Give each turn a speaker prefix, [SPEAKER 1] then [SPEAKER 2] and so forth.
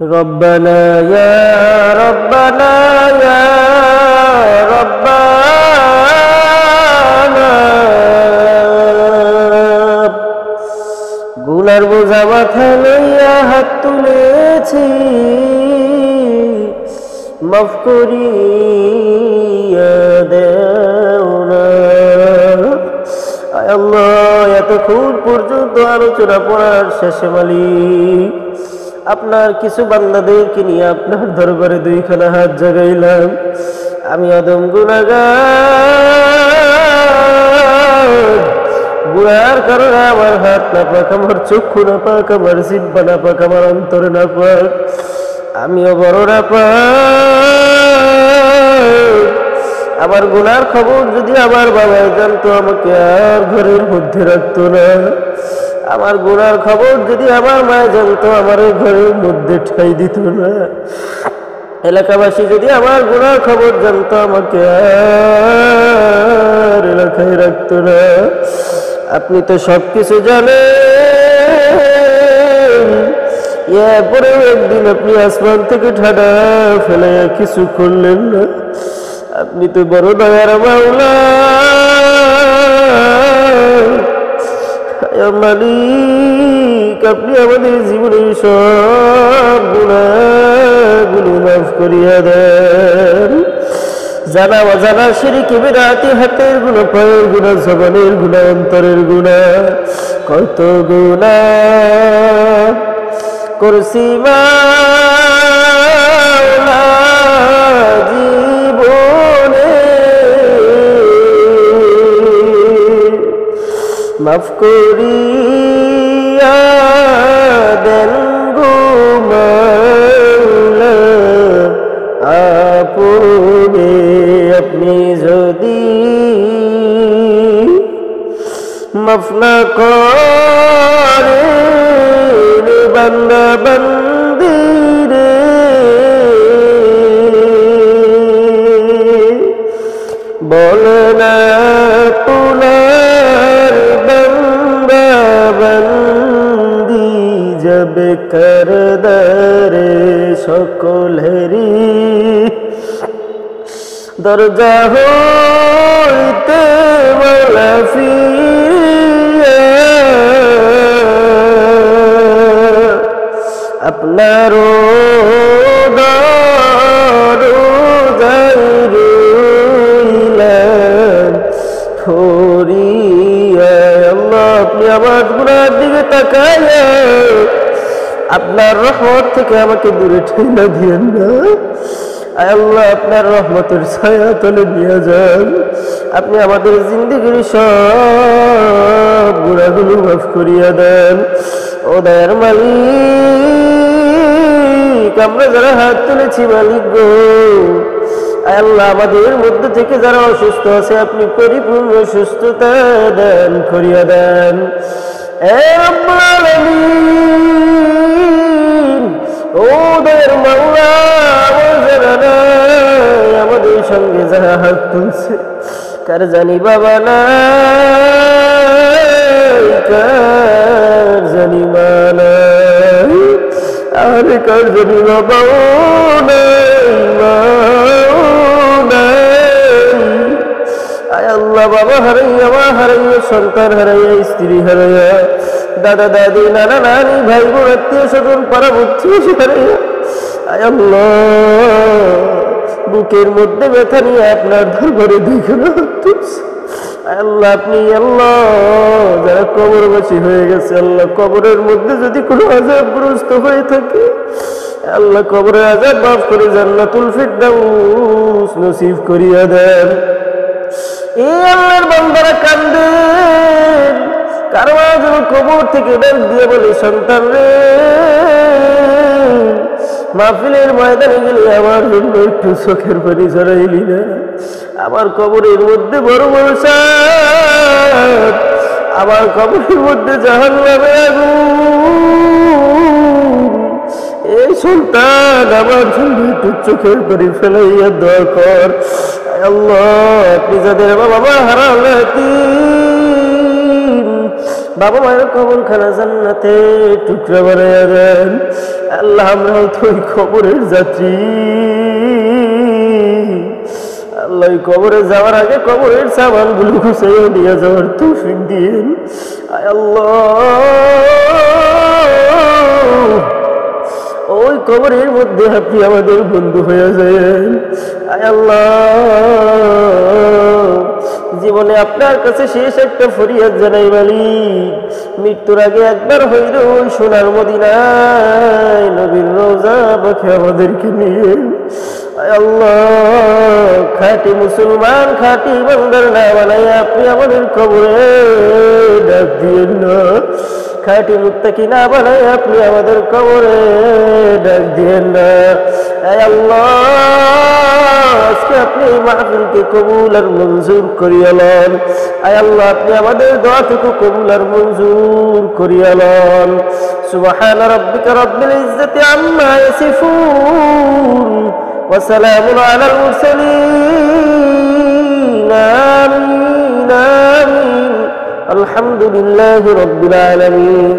[SPEAKER 1] ربنا يا ربنا يا ربنا গুনার বোঝা মাথা লইয়া হাত তুলেছি মাফ করিয়া দেও না আয় আল্লাহ। এতক্ষণ পর্যন্ত আলোচনা পড়ার শেষে মালিক আপনার কিছু বান্দাদেরকে নিয়ে আপনার দরবারে দুইখানা হাত জাগাইলাম। আমি আদম গুনাহগার, গুনার কারণে আমার হাত না পাক, আমার চক্ষু না পাক, আমার জিহ্বা না পাক, আমার অন্তর না পাক, আমিও বড় না পাক। আমার গুনার খবর যদি আমার বাবাই জানতো আমাকে আর ঘরের মধ্যে রাখতো না। আমার গুনার খবর যদি আমার মা জানতো আমার ঘরের মধ্যে ঠাই দিত না। এলাকাবাসী যদি আমার গুনার খবর জানতো আমাকে আর এলাকায় রাখতো না। আপনি তো সবকিছু জানেন, এরপরেও একদিন আপনি আসমান থেকে ঠাডা ফেলে কিছু করলেন না। আপনি তো বড় দয়ার মাওলা মালিক। আপনি আমাদের জীবনের সব গুনাহগুলো মাফ করিয়া দেন। জানা অজানা শিরকি বিদআতি, হাতের গুনাহ, পায়ের গুনাহ, জবানের গুনাহ, অন্তরের গুনাহ, কত গুনাহ করছি মাওলা জীবনে, মাফ করিয়া দেন গো মাওলা আপনি। আপনি যদি মাফ না করেন বান্দা বান্দিরে, বলেন আপনার বান্দা বান্দি যাবে করদারে সকলেরই দরজা হইতে মাওলা ফিরিয়া আপনারও দরজায় রইলাম ফরিয়া। আল্লাহ আপনি আমার গুনার দিকে তাকাইয়া আপনার রহমত থেকে আমাকে দূরে ঠেলে দিয়েন না। আয় আল্লাহ আপনার রহমতের ছায়া তলে নিয়ে যান। আপনি আমাদের জিন্দেগির সব গুনাহগুলো মাফ করিয়া দেন। ও দয়ার মালিক, আমরা যারা হাত তুলেছি মালিক গো, আয় আল্লাহ আমাদের মধ্যে থেকে যারা অসুস্থ আছে আপনি পরিপূর্ণ সুস্থতা দান করিয়া দেন। এ রব্বুল আলামিন, ও দয়ার মাওলা, আমাদের সঙ্গে যারা হাত তুলছে কার জানি বাবা নাই, কার জানি মা নাই, আরে কার জানি বাবাও নাই, মাও নাই। আয় আল্লাহ বাবা হারাইয়া, মা হারাইয়া, সন্তান হারাইয়া, স্ত্রী হারাইয়া, দাদা দাদি, নানা নানি, ভাই বোন, আত্মীয় স্বজন, পাড়া প্রতিবেশী হারাইয়া, আয় আল্লাহ বুকের মধ্যে ব্যথা নিয়ে আপনার দরবারে দেখে না আল্লাহ। আপনি আল্লাহ যারা কবরবাসী হয়ে গেছে আল্লাহ, কবরের মধ্যে যদি কোনো আযাবগ্রস্ত হয়ে থাকে আল্লাহ কবরের আযাব মাফ করে জান্নাতুল ফিরদাউস নসিব করিয়া দেন। এই আল্লাহর বান্দারা কান্দেন, কারো যেন কবর থেকে ডাক দিয়ে বলে সন্তান রে, মাহফিলের ময়দানে গেলে আমার জন্য একটু চোখের পানি ঝরাইলি না। আমার কবরের মধ্যে বড় বড় সাপ, আমার কবরের মধ্যে জাহান্নামের আগুন। এই সন্তান আমার জন্য একটু চোখের পানি ফেলাইয়া দোয়া কর। আল্লাহ আপনি যাদের বাবা হারালেন বাবা মায়ের কবরখানা জান্নাতে টুকরা বানাইয়া দেন। আল্লাহ আমরাও তো ওই কবরের যাত্রী। আল্লাহ কবরে যাওয়ার আগে কবরের সামানগুলো গুছাইয়া নিয়ে যাওয়ার তৌফিক দিন। আয় আল্লাহ, ওই কবরের মধ্যে আপনি আমাদের বন্ধু হয়ে যান। আয় আল্লাহ, জীবনে আপনার কাছে শেষ একটা ফরিয়াদ জানাই মালিক, মৃত্যুর আগে একবার হইল ওই সোনার মদিনায় নবীর রওজা পাকে আমাদেরকে নিয়ে। আয় আল্লাহ, খাঁটি মুসলমান খাঁটি ইমানদার না বানাই আপনি আমাদের কবরে ডাক দিয়েন না। খাঁটি মুত্তাকি না বানাই আপনি আমাদের কবরে ডাক দিয়েন না। আয় আল্লাহ, আজকে আপনি এই মাহফিলকে কবুল আর মঞ্জুর করিয়া লন। আয় আল্লাহ, আপনি আমাদের দোয়াটুকু কবুল আর মঞ্জুর করিয়া লন। সুবহান রাব্বিকা রাব্বিল ইজ্জাতি আম্মা ইয়াসিফুন ওয়া সালামুন আলাল মুরসালিন। আমিন আমিন। আলহামদুলিল্লাহি রাব্বিল আলামিন।